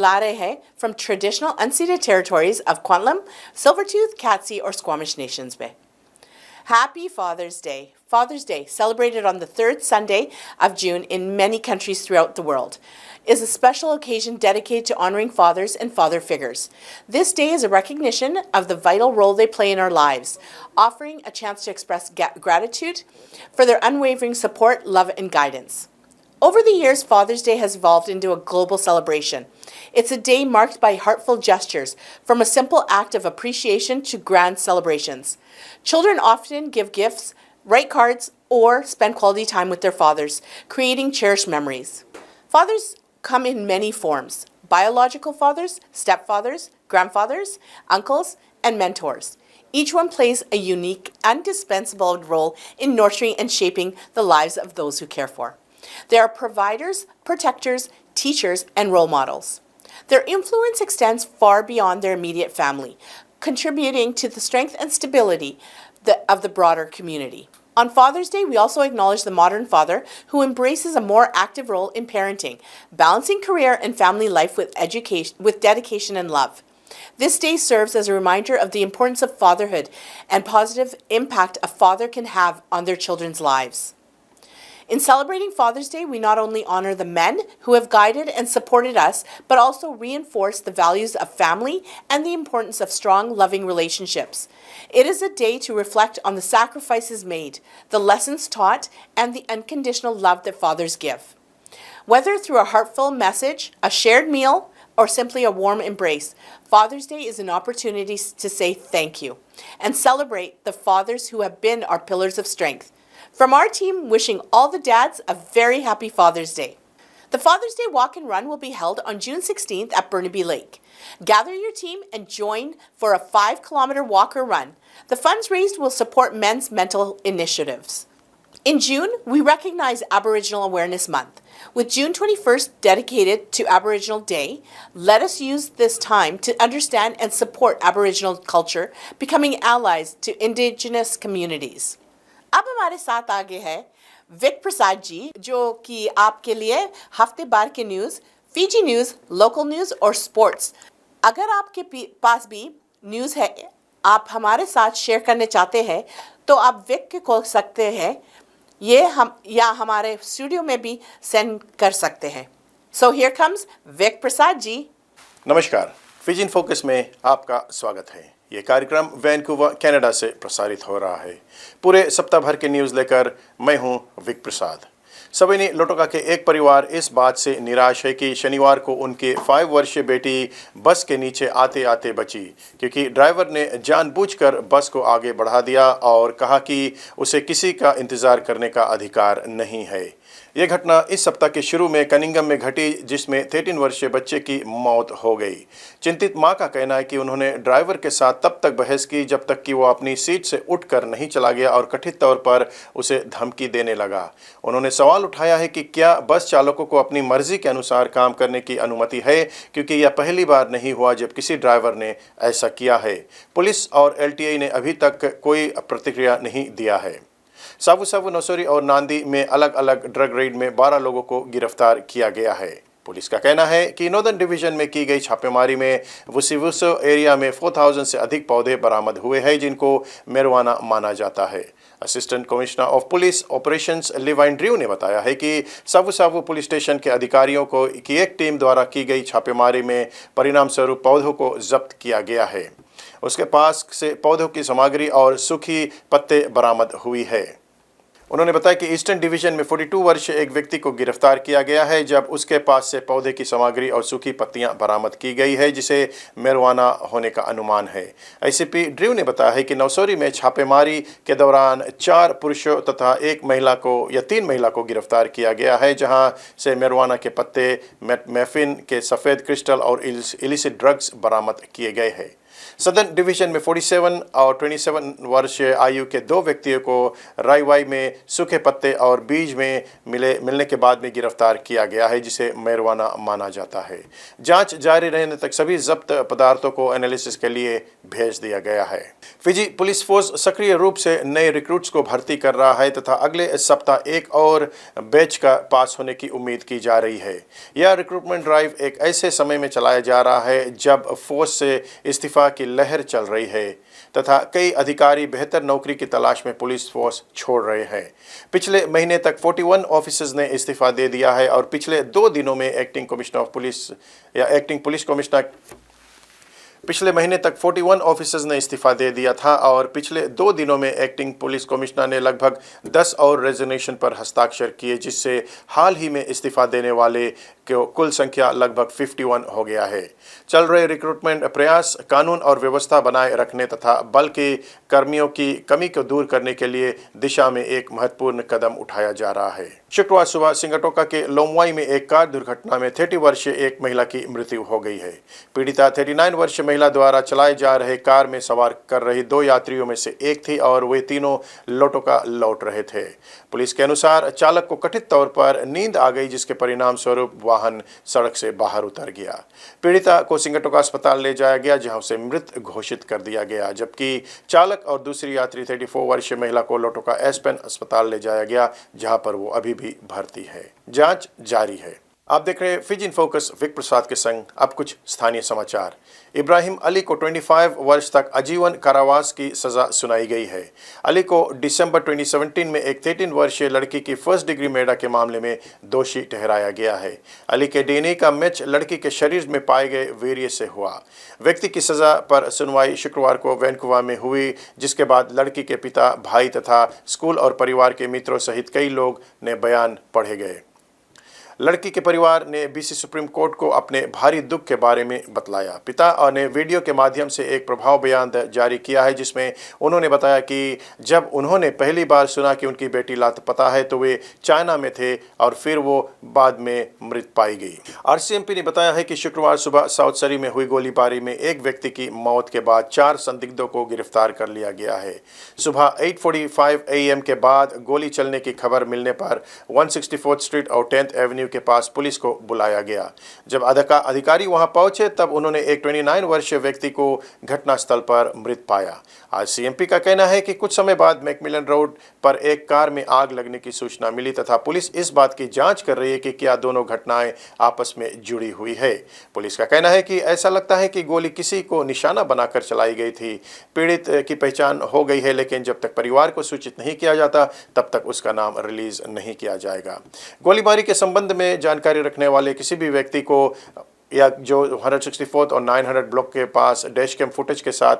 ला रहे हैं from traditional unceded territories of Kwantlen, Silvertooth, Katzie, or Squamish nations में. Happy Father's Day. Father's Day, celebrated on the third Sunday of June in many countries throughout the world, is a special occasion dedicated to honoring fathers and father figures. This day is a recognition of the vital role they play in our lives, offering a chance to express gratitude for their unwavering support, love, and guidance. Over the years, Father's Day has evolved into a global celebration. It's a day marked by heartfelt gestures, from a simple act of appreciation to grand celebrations. Children often give gifts, write cards, or spend quality time with their fathers, creating cherished memories. Fathers come in many forms: biological fathers, stepfathers, grandfathers, uncles, and mentors. Each one plays a unique, indispensable role in nurturing and shaping the lives of those who care for. They are providers, protectors, teachers, and role models. Their influence extends far beyond their immediate family, contributing to the strength and stability of the broader community. On Father's Day, we also acknowledge the modern father who embraces a more active role in parenting, balancing career and family life with dedication and love. This day serves as a reminder of the importance of fatherhood and positive impact a father can have on their children's lives. In celebrating Father's Day, we not only honor the men who have guided and supported us, but also reinforce the values of family and the importance of strong, loving relationships. It is a day to reflect on the sacrifices made, the lessons taught, and the unconditional love that fathers give. Whether through a heartfelt message, a shared meal, or simply a warm embrace, Father's Day is an opportunity to say thank you and celebrate the fathers who have been our pillars of strength. From our team, wishing all the dads a very happy Father's Day. The Father's Day Walk and Run will be held on June 16th at Burnaby Lake. Gather your team and join for a 5-kilometer walk or run. The funds raised will support men's mental initiatives. In June, we recognize Aboriginal Awareness Month. With June 21st dedicated to Aboriginal Day, let us use this time to understand and support Aboriginal culture, becoming allies to Indigenous communities. अब हमारे साथ आगे है Wick Prasad ji, जो कि आपके लिए हफ्ते भर के news, Fiji news, local news और स्पोर्ट्स, अगर आपके पास भी न्यूज़ है आप हमारे साथ शेयर करने चाहते हैं तो आप विक के कॉल सकते हैं, ये हम या हमारे स्टूडियो में भी सेंड कर सकते हैं. So here comes Wick Prasad ji. नमस्कार, फिजियन फोकस में आपका स्वागत है. ये कार्यक्रम वैनकूवर कनाडा से प्रसारित हो रहा है. पूरे सप्ताह भर के न्यूज़ लेकर मैं हूं विक प्रसाद. सविनी लोटोका के एक परिवार इस बात से निराश है कि शनिवार को उनके 5 वर्षीय बेटी बस के नीचे आते आते बची, क्योंकि ड्राइवर ने जानबूझकर बस को आगे बढ़ा दिया और कहा कि उसे किसी का इंतज़ार करने का अधिकार नहीं है. ये घटना इस सप्ताह के शुरू में कनिंगम में घटी, जिसमें 13 वर्षीय बच्चे की मौत हो गई. चिंतित मां का कहना है कि उन्होंने ड्राइवर के साथ तब तक बहस की जब तक कि वो अपनी सीट से उठकर नहीं चला गया और कथित तौर पर उसे धमकी देने लगा. उन्होंने सवाल उठाया है कि क्या बस चालकों को अपनी मर्जी के अनुसार काम करने की अनुमति है, क्योंकि यह पहली बार नहीं हुआ जब किसी ड्राइवर ने ऐसा किया है. पुलिस और LTI ने अभी तक कोई प्रतिक्रिया नहीं दिया है. सावु सावु, नौसरी और नांदी में अलग अलग ड्रग रेड में 12 लोगों को गिरफ्तार किया गया है. पुलिस का कहना है कि नॉर्दर्न डिवीजन में की गई छापेमारी में वुसिवुसो एरिया में 4000 से अधिक पौधे बरामद हुए हैं, जिनको marijuana माना जाता है. Assistant commissioner of police operations Levine Drew ने बताया है कि सावु सावु पुलिस स्टेशन के अधिकारियों को की एक टीम द्वारा की गई छापेमारी में परिणाम स्वरूप पौधों को जब्त किया गया है. उसके पास से पौधों की सामग्री और सूखी पत्ते बरामद हुई है. उन्होंने बताया कि ईस्टर्न डिवीजन में 42 वर्षीय एक व्यक्ति को गिरफ्तार किया गया है, जब उसके पास से पौधे की सामग्री और सूखी पत्तियां बरामद की गई है, जिसे marijuana होने का अनुमान है. ICP ड्रू ने बताया है कि नौसरी में छापेमारी के दौरान 4 पुरुषों तथा 3 महिला को गिरफ्तार किया गया है, जहां से marijuana के पत्ते, मेफिन के सफ़ेद क्रिस्टल और इलिसिट ड्रग्स बरामद किए गए हैं. सदर्न डिवीजन में 47 और 27 वर्षीय आयु के दो व्यक्तियों को राईवाई में सूखे पत्ते और बीज में मिलने के बाद में गिरफ्तार किया गया है, जिसे मैरवाना माना जाता है। जांच जारी रहने तक सभी जब्त पदार्थों को एनालिसिस के लिए भेज दिया गया है। फिजी पुलिस फोर्स सक्रिय रूप से नए रिक्रूट्स को भर्ती कर रहा है तथा अगले सप्ताह एक और बैच का पास होने की उम्मीद की जा रही है। यह रिक्रूटमेंट ड्राइव एक ऐसे समय में चलाया जा रहा है जब फोर्स से इस्तीफा की लहर चल रही है तथा कई अधिकारी बेहतर नौकरी की तलाश में पुलिस फोर्स छोड़ रहे हैं। पिछले महीने तक 41 ऑफिसर्स ने इस्तीफा दे दिया है और पिछले 2 दिनों में एक्टिंग पुलिस कमिश्नर पिछले महीने तक 41 ऑफिसर्स ने इस्तीफा दे दिया था और पिछले 2 दिनों में एक्टिंग पुलिस कमिश्नर ने लगभग 10 और रेजिग्नेशन पर हस्ताक्षर किए, जिससे हाल ही में इस्तीफा देने वाले की कुल संख्या लगभग 51 हो गया है। चल रहे रिक्रूटमेंट प्रयास कानून और व्यवस्था बनाए रखने तथा बल के कर्मियों की कमी को दूर करने के लिए दिशा में एक महत्वपूर्ण कदम उठाया जा रहा है। शुक्रवार सुबह सिंगटोका के लोमवाई में एक कार दुर्घटना में 30 वर्षीय एक महिला की मृत्यु हो गई है। पीड़िता 39 वर्षीय महिला द्वारा चलाए जा रहे कार में सवार कर रही 2 यात्रियों में से एक थी और वे तीनों लोटोका लौट रहे थे। पुलिस के अनुसार चालक को कथित तौर पर नींद आ गई, जिसके परिणाम स्वरूप वाहन सड़क से बाहर उतर गया। पीड़िता को सिंगटोका अस्पताल ले जाया गया, जहां उसे मृत घोषित कर दिया गया, जबकि चालक और दूसरी यात्री 34 वर्षीय महिला को लोटोका एसपेन अस्पताल ले जाया गया, जहां पर वो अभी भी भर्ती है। जांच जारी है। आप देख रहे हैं Fiji in focus Vik Prasad के संग। अब कुछ स्थानीय समाचार। इब्राहिम अली को 25 वर्ष तक आजीवन कारावास की सजा सुनाई गई है। अली को दिसंबर 2017 में एक 13 वर्षीय लड़की की फर्स्ट डिग्री मर्डर के मामले में दोषी ठहराया गया है। अली के डीएनए का मैच लड़की के शरीर में पाए गए वीर्य से हुआ। व्यक्ति की सजा पर सुनवाई शुक्रवार को वैनकूवर में हुई, जिसके बाद लड़की के पिता, भाई तथा स्कूल और परिवार के मित्रों सहित कई लोग ने बयान पढ़े गए। लड़की के परिवार ने बीसी सुप्रीम कोर्ट को अपने भारी दुख के बारे में बतलाया। पिता ने वीडियो के माध्यम से एक प्रभाव बयान जारी किया है, जिसमें उन्होंने बताया कि जब उन्होंने पहली बार सुना कि उनकी बेटी लापता है तो वे चाइना में थे और फिर वो बाद में मृत पाई गई। आरसीएमपी ने बताया है कि शुक्रवार सुबह साउथ सरी में हुई गोलीबारी में एक व्यक्ति की मौत के बाद 4 संदिग्धों को गिरफ्तार कर लिया गया है। सुबह 8:45 AM के बाद गोली चलने की खबर मिलने पर 164th स्ट्रीट और 10th एवेन्यू के पास पुलिस को बुलाया गया। जब अधिकारी वहां पहुंचे तब उन्होंने एक 29 वर्षीय व्यक्ति को घटनास्थल पर मृत पाया। आरसीएमपी का कहना है कि कुछ समय बाद मैकमिलन रोड पर एक कार में आग लगने की सूचना मिली तथा पुलिस इस बात की जांच कर रही है कि क्या दोनों घटनाएं आपस में जुड़ी हुई है। पुलिस का कहना है कि ऐसा लगता है कि गोली किसी को निशाना बनाकर चलाई गई थी। पीड़ित की पहचान हो गई है, लेकिन जब तक परिवार को सूचित नहीं किया जाता तब तक उसका नाम रिलीज नहीं किया जाएगा। गोलीबारी के संबंध में जानकारी रखने वाले किसी भी व्यक्ति को या जो 164 और 900 ब्लॉक के पास डैश कैम फुटेज के साथ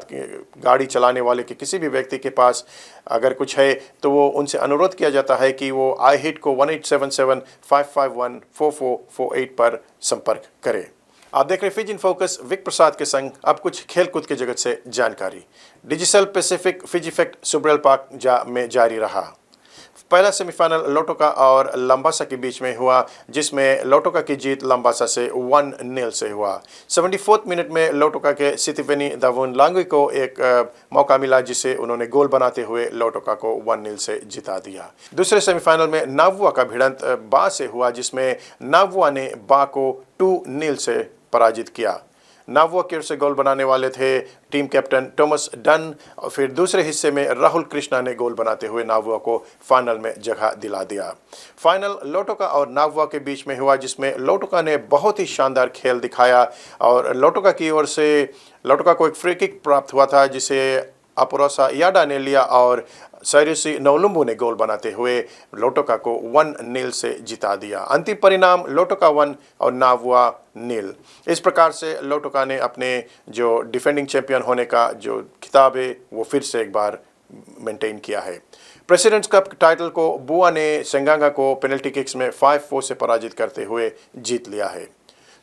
गाड़ी चलाने वाले के किसी भी व्यक्ति के पास अगर कुछ है तो वो उनसे अनुरोध किया जाता है कि वो iHit को 1877-551-4448 पर संपर्क करें। आप देख रहे Fiji in focus Vik Prasad के संग। अब कुछ खेलकूद के जगत से जानकारी। Digital Pacific Fiji fact Subrail park में जारी रहा। पहला सेमीफाइनल लोटोका और लंबासा के बीच में हुआ, जिसमें लोटोका की जीत लंबासा से 1-0 से हुआ। 74th मिनट में लोटोका के सितिवेनी दावुन लांगुई को एक मौका मिला, जिसे उन्होंने गोल बनाते हुए लोटोका को 1-0 से जिता दिया। दूसरे सेमीफाइनल में नावुआ का भिड़ंत बा से हुआ, जिसमें नावुआ ने बा को 2-0 से पराजित किया। नावुआ की ओर से गोल बनाने वाले थे टीम कैप्टन टॉमस डन और फिर दूसरे हिस्से में राहुल कृष्णा ने गोल बनाते हुए नावुआ को फाइनल में जगह दिला दिया। फाइनल लोटोका और नावुआ के बीच में हुआ, जिसमें लोटोका ने बहुत ही शानदार खेल दिखाया और लोटोका की ओर से लोटोका को एक फ्री किक प्राप्त हुआ था, जिसे अपुरोसा याडा ने लिया और सैरुसी नौलुम्बू ने गोल बनाते हुए लोटोका को 1-0 से जिता दिया। अंतिम परिणाम लोटोका 1 और नावुआ 0। इस प्रकार से लोटोका ने अपने जो डिफेंडिंग चैंपियन होने का जो खिताब है वो फिर से एक बार मेंटेन किया है। प्रेसिडेंट्स कप टाइटल को बुआ ने सेंगांगा को पेनल्टी किक्स में 5-4 से पराजित करते हुए जीत लिया है।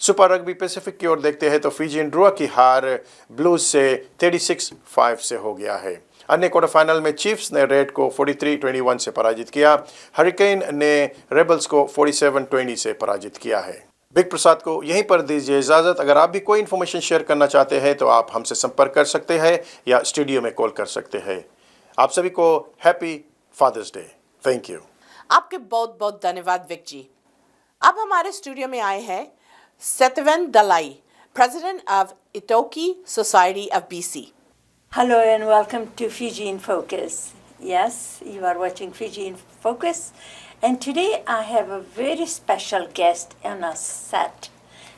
सुपर रग्बी पैसिफिक की ओर देखते हैं तो फिजियन ड्रुआ की हार ब्लूज से 36-5 से हो गया है। अन्य क्वार्टर फाइनल में चीफ्स ने रेड को 43-21 से पराजित किया। हरिकेन ने रेबल्स को 47-20 से पराजित किया है। बिग प्रसाद को यहीं पर दीजिए इजाज़त। अगर आप भी कोई इन्फॉर्मेशन शेयर करना चाहते हैं तो आप हमसे संपर्क कर सकते हैं या स्टूडियो में कॉल कर सकते हैं। आप सभी को happy fathers day. Thank you. आपके बहुत बहुत धन्यवाद विक जी। अब हमारे स्टूडियो में आए हैं सत्यवेन दलाई, प्रेसिडेंट ऑफ इटोकी society of BC। Hello and welcome to Fiji in Focus. Yes, you are watching Fiji in Focus, and today I have a very special guest on our set.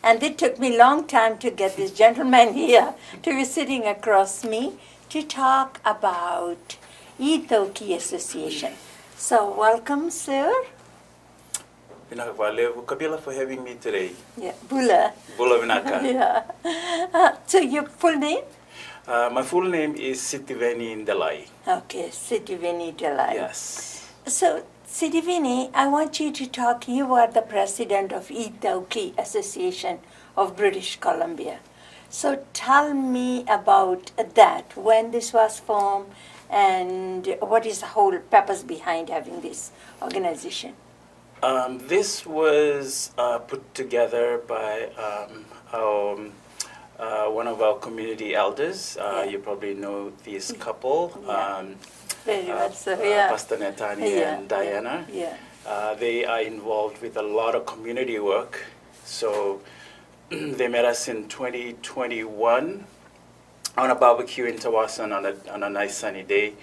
And it took me a long time to get this gentleman here to be sitting across me to talk about Itoki Association. So welcome, sir. Vinaka, Kabila for having me today. Yeah, Bula. Bula Vinaka. Yeah. So your full name? My full name is Sitiveni Ndalai. Okay, Sitiveni Delai. Yes. So, Sitiveni, I want you to talk. You are the president of Itoki Association of British Columbia. So, tell me about that, when this was formed, and what is the whole purpose behind having this organization? This was put together by one of our community elders. You probably know this couple. Very much so, yeah. Pastor Netani and Diana. Yeah. They are involved with a lot of community work. So they met us in 2021 on a barbecue in Tawasan on a nice sunny day,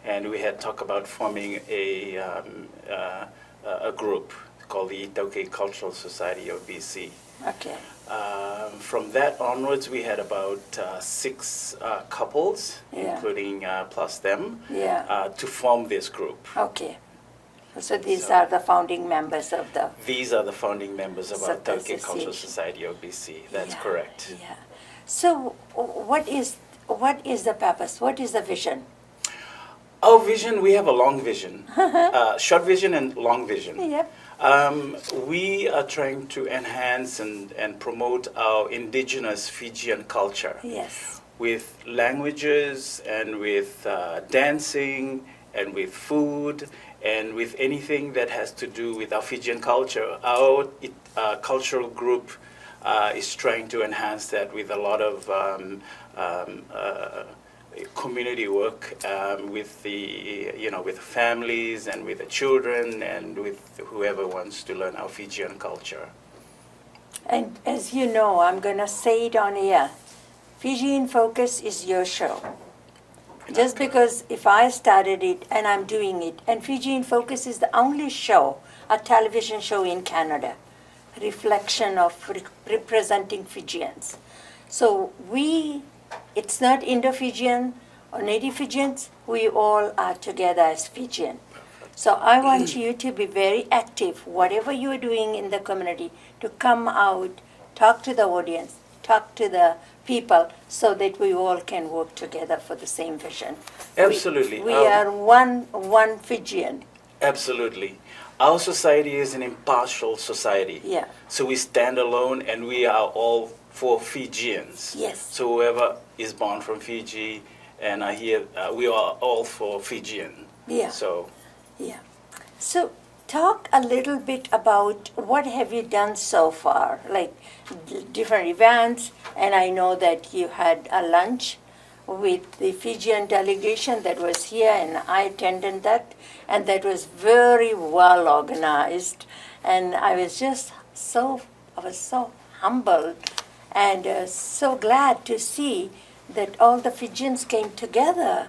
and we had talked about forming a group called the Itoki Cultural Society of BC. Okay. From that onwards, we had about 6 couples, including plus them, to form this group. Okay. So these are the founding members of the... These are the founding members of our Itoki Cultural Association. Society of BC. That's correct. Yeah. So what is the purpose? What is the vision? Our vision, we have a long vision, short vision and long vision. Yep. We are trying to enhance and promote our indigenous Fijian culture. Yes. With languages and with dancing and with food and with anything that has to do with our Fijian culture. Our cultural group is trying to enhance that with a lot of community work with with families and with the children and with whoever wants to learn our Fijian culture. And as you know, I'm going to say it on air. Fiji in Focus is your show. Just because if I started it and I'm doing it, and Fiji in Focus is the only show, a television show in Canada, reflection of representing Fijians. So it's not Indo-Fijian or Native Fijians, we all are together as Fijian. So I want you to be very active, whatever you are doing in the community, to come out, talk to the audience, talk to the people, so that we all can work together for the same vision. Absolutely. We are one Fijian. Absolutely. Our society is an impartial society. Yeah. So we stand alone and we are all for Fijians. Yes. So whoever is born from Fiji and are here, we are all for Fijian. Yeah. So. Yeah. So talk a little bit about what have you done so far, like different events, and I know that you had a lunch with the Fijian delegation that was here, and I attended that, and that was very well organized, and I was so humbled and so glad to see that all the Fijians came together.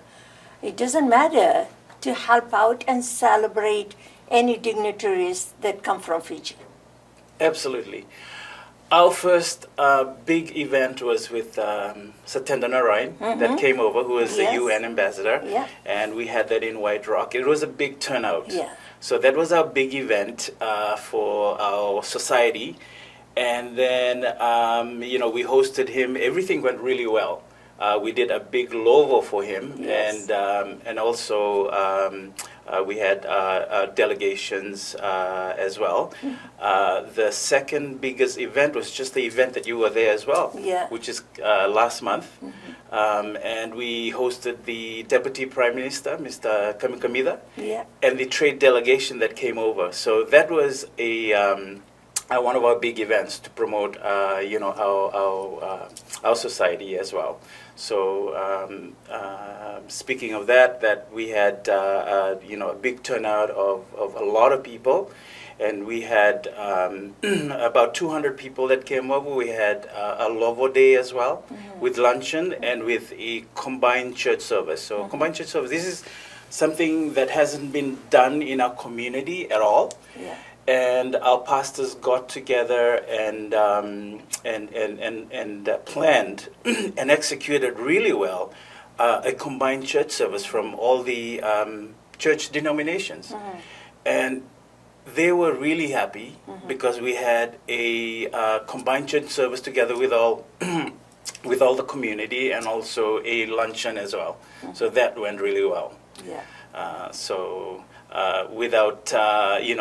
It doesn't matter to help out and celebrate any dignitaries that come from Fiji. Absolutely. Our first big event was with Satyendra Narayan that came over, who was the UN ambassador, and we had that in White Rock. It was a big turnout. Yeah. So that was our big event for our society. And then, we hosted him. Everything went really well. We did a big logo for him, and also we had delegations as well. The second biggest event was just the event that you were there as well, which is last month. And we hosted the Deputy Prime Minister, Mr. Kamikamida, and the trade delegation that came over. So that was one of our big events to promote, our society as well. So speaking of that we had a big turnout of a lot of people, and we had about 200 people that came over. We had a Lovo Day as well, with luncheon and with a combined church service. So combined church service, this is something that hasn't been done in our community at all. Yeah. And our pastors got together and planned and executed really well a combined church service from all the church denominations. And they were really happy because we had a combined church service together with all with all the community, and also a luncheon as well. So that went really well. Yeah. Without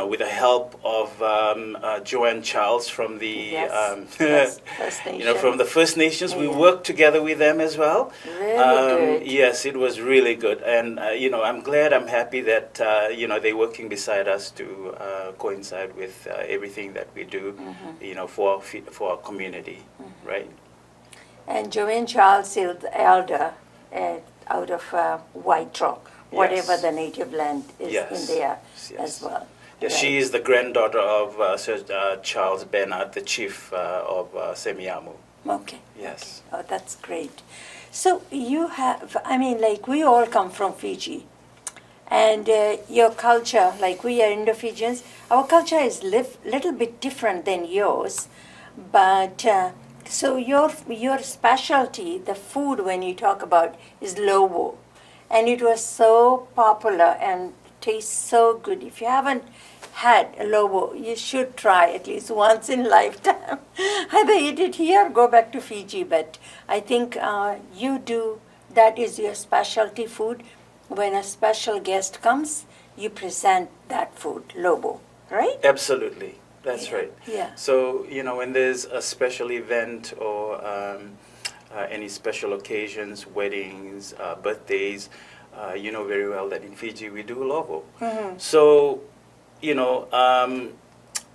with the help of Joanne Charles from the First Nations. from the First Nations, we worked together with them as well. Really good. Yes, it was really good, and I'm happy that they're working beside us to coincide with everything that we do, for our community, right? And Joanne Charles is the elder out of White Rock, whatever Yes. the native land is Yes. in there Yes. as well. Yeah, Right. she is the granddaughter of Sir Charles Bernard, the chief of Semiahmoo. Okay. Yes. Oh, that's great. So you have, we all come from Fiji. And your culture, like we are Indo-Fijians, our culture is little bit different than yours. But so your specialty, the food when you talk about, is lobo. And it was so popular and tastes so good. If you haven't had a lobo, you should try at least once in lifetime. Either eat it here or go back to Fiji. But I think you do, that is your specialty food. When a special guest comes, you present that food, lobo, right? Absolutely. That's right. Yeah. So, when there's a special event or any special occasions, weddings, birthdays, you know very well that in Fiji we do lovo. So,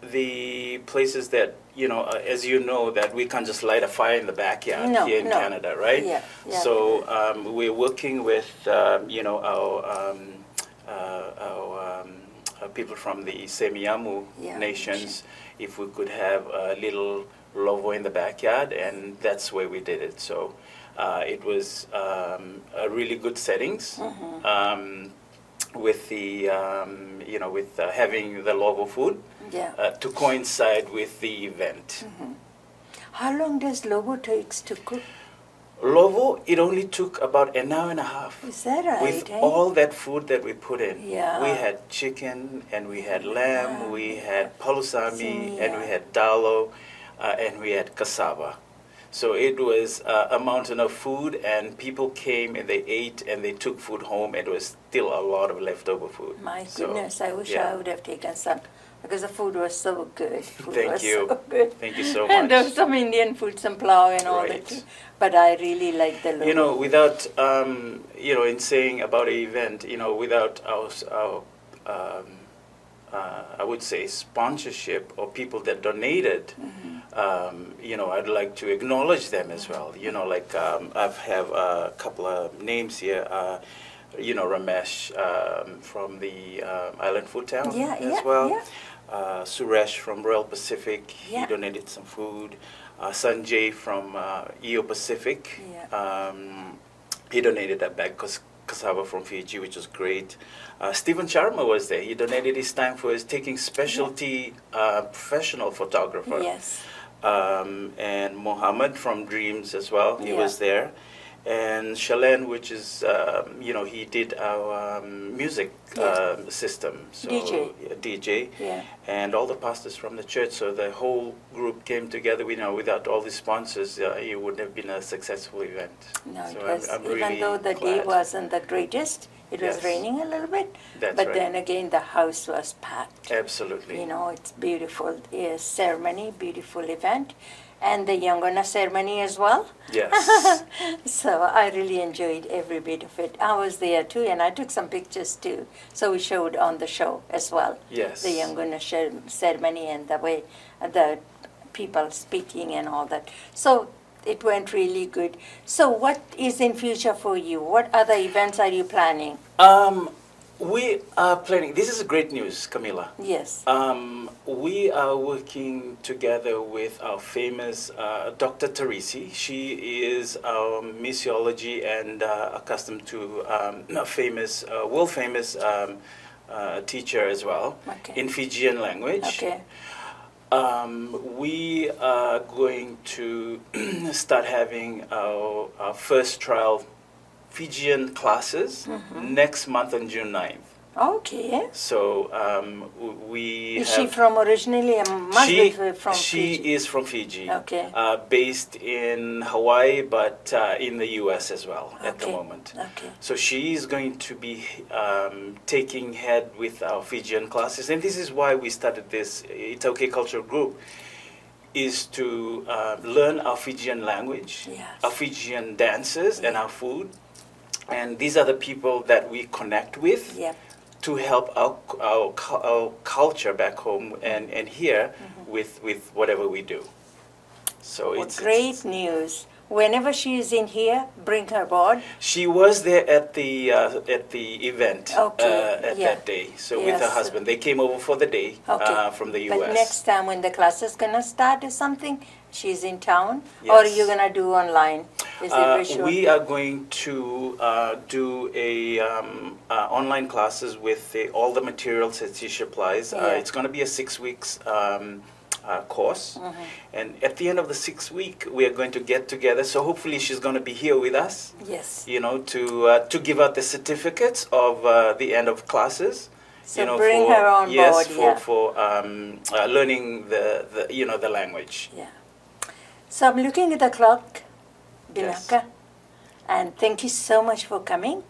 the places that, as you know, that we can't just light a fire in the backyard here in Canada, right? Yeah. So we're working with, our people from the Semiahmoo nations, if we could have a little lovo in the backyard, and that's where we did it. So it was a really good settings with the, with having the lovo food to coincide with the event. How long does lobo takes to cook? Lovo, it only took about an hour and a half. Is that right? With all that food that we put in. Yeah. We had chicken, and we had lamb, we had palusami, and we Yeah. had dalo, and we had cassava. So it was a mountain of food, and people came and they ate and they took food home, and it was still a lot of leftover food. My So, goodness, I wish yeah. I would have taken some, because the food was so good. Food Thank was you. So good. Thank you so And there much. was some Indian food, some plow and all Right. that. But I really like the logo. Without, in saying about an event, without our I would say sponsorship or people that donated, I'd like to acknowledge them as well. I have a couple of names here. Ramesh from the Island Food Town as well. Yeah. Suresh from Royal Pacific, Yeah. he donated some food. Sanjay from EO Pacific, he donated a bag cassava from Fiji, which was great. Stephen Sharma was there. He donated his time for his taking specialty professional photographer. Yes. And Mohammed from Dreams as well, he Yeah. was there. And Shalen, which is, he did our music system. So, DJ. DJ. Yeah. And all the pastors from the church. So the whole group came together. Without all the sponsors, it wouldn't have been a successful event. No, So it was, I'm even really though the day glad. wasn't the greatest, it was Yes. raining a little bit. That's but right. then again, the house was packed. Absolutely. It's beautiful ceremony, beautiful event. and the Yangona ceremony as well. Yes. So I really enjoyed every bit of it. I was there too, and I took some pictures too. So we showed on the show as well. Yes. The Yangona ceremony and the way the people speaking and all that. So it went really good. So what is in future for you? What other events are you planning? We are planning. This is great news, Camila. Yes. We are working together with our famous Dr. Teresi. She is our missiology and accustomed to a famous, world famous teacher as well Okay. in Fijian language. Okay. We are going to start having our first trial Fijian classes next month on June 9th. Okay. So we Is have... she from originally? Must be from she Fiji. is from Fiji. Okay. Based in Hawaii, but in the U.S. as well at the Okay. moment. Okay. So she is going to be taking head with our Fijian classes, and this is why we started this It's Okay Culture Group, is to learn our Fijian language, Yes. our Fijian dances, and our food. And these are the people that we connect with Yep. to help our culture back home and here with whatever we do. So Well, it's great news. Whenever she is in here, bring her aboard. She was there at the event Okay, at yeah. that day. So with her Yes. husband, they came over for the day Okay. from the U.S. But next time when the class is gonna start or something, she's in town, or Yes. you're gonna do online? Is it visual? We are going to do a online classes with all the materials that she supplies. Yeah. It's going to be a 6 weeks course, and at the end of the 6th week, we are going to get together. So hopefully, she's going to be here with us. Yes. You know, to give out the certificates of the end of classes. So bring her on board, for learning the language. Yeah. So I'm looking at the clock, Yes. Binaka, and thank you so much for coming.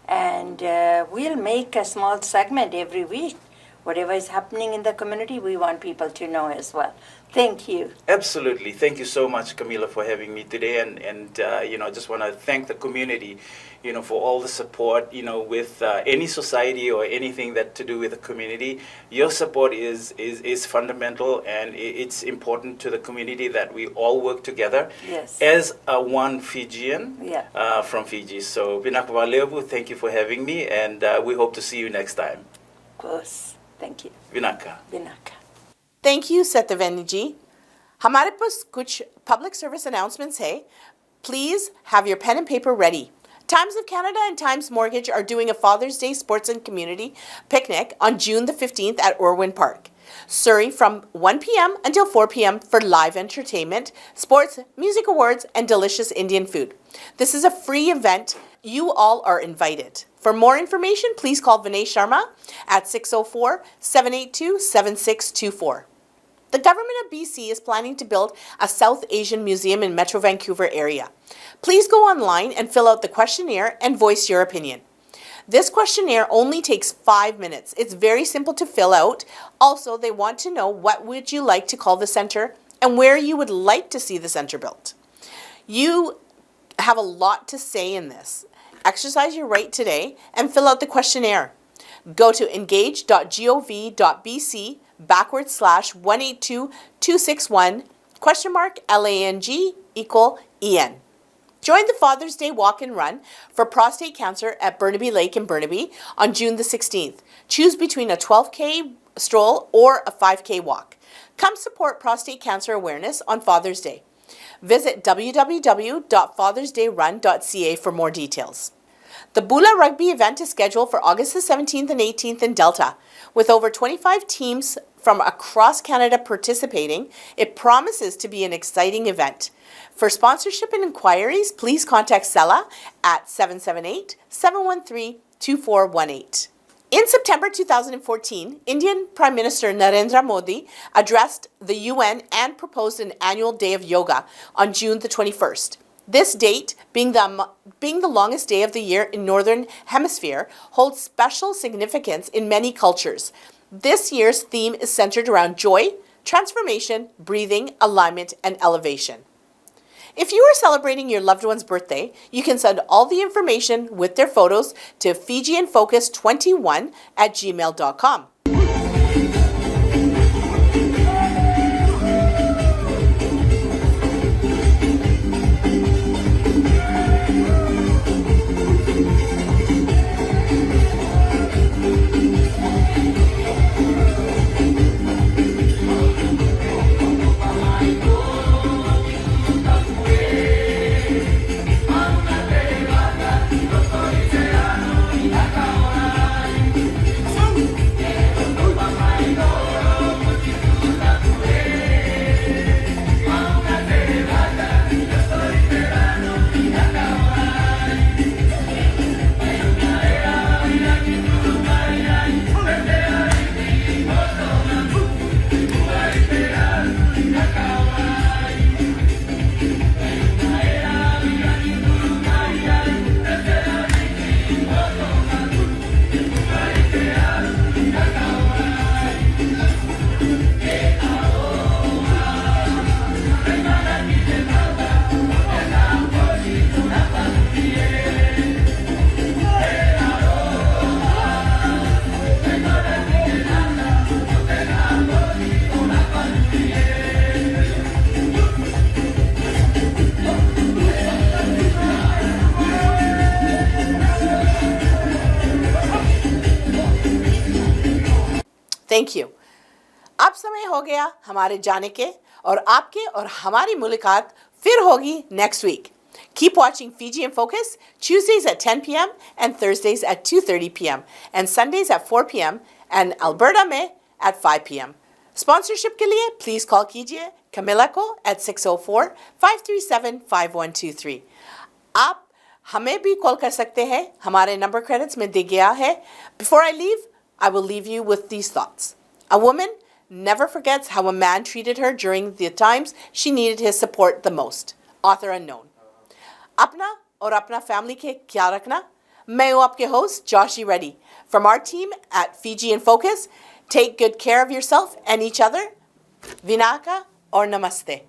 And we'll make a small segment every week. Whatever is happening in the community, we want people to know as well. Thank you. Absolutely. Thank you so much, Camila, for having me today. And just want to thank the community, for all the support, with any society or anything that to do with the community. Your support is fundamental, and it's important to the community that we all work together Yes. as one Fijian Yeah. from Fiji. So, Binaka Levu, thank you for having me, and we hope to see you next time. Of course. Thank you. Binaka. Binaka. Thank you, Satyavani ji. हमारे पास कुछ public service announcements है. Please have your pen and paper ready. Times of Canada and Times Mortgage are doing a Father's Day Sports and Community Picnic on June the 15th at Orwin Park. Surrey from 1 p.m. until 4 p.m. for live entertainment, sports, music awards, and delicious Indian food. This is a free event. You all are invited. For more information, please call Vinay Sharma at 604-782-7624. The government of BC is planning to build a South Asian museum in Metro Vancouver area. Please go online and fill out the questionnaire and voice your opinion. This questionnaire only takes 5 minutes. It's very simple to fill out. Also, they want to know what would you like to call the center and where you would like to see the center built. You have a lot to say in this. Exercise your right today and fill out the questionnaire. Go to engage.gov.bc/182261 *LANG=EN. Join the Father's Day Walk and Run for prostate cancer at Burnaby Lake in Burnaby on June the 16th. Choose between a 12K stroll or a 5K walk. Come support prostate cancer awareness on Father's Day. Visit www.fathersdayrun.ca for more details. The Bula Rugby event is scheduled for August the 17th and 18th in Delta. With over 25 teams from across Canada participating, it promises to be an exciting event. For sponsorship and inquiries, please contact Sela at 778-713-2418. In September 2014, Indian Prime Minister Narendra Modi addressed the UN and proposed an annual day of yoga on June the 21st. This date, being the longest day of the year in Northern Hemisphere, holds special significance in many cultures. This year's theme is centered around joy, transformation, breathing, alignment, and elevation. If you are celebrating your loved one's birthday, you can send all the information with their photos to fijianfocus21@gmail.com. Thank you. अब समय हो गया हमारे जाने के और आपके और हमारी मुलाकात फिर होगी next week. Keep watching Fiji in Focus Tuesdays at 10 p.m. and Thursdays at 2:30 p.m. and Sundays at 4 p.m. and Alberta में at 5 p.m. Sponsorship के लिए please call कीजिए Camilla को at 604-537-5123. आप हमें भी कॉल कर सकते हैं हमारे नंबर क्रेडिट्स में दिया गया है. Before I leave, I will leave you with these thoughts. A woman never forgets how a man treated her during the times she needed his support the most. Author unknown. अपना और अपना family के ख्याल रखना. मैं हूँ आपके host, Joshi Reddy. From our team at Fiji in Focus, take good care of yourself and each other. Vinaka or Namaste.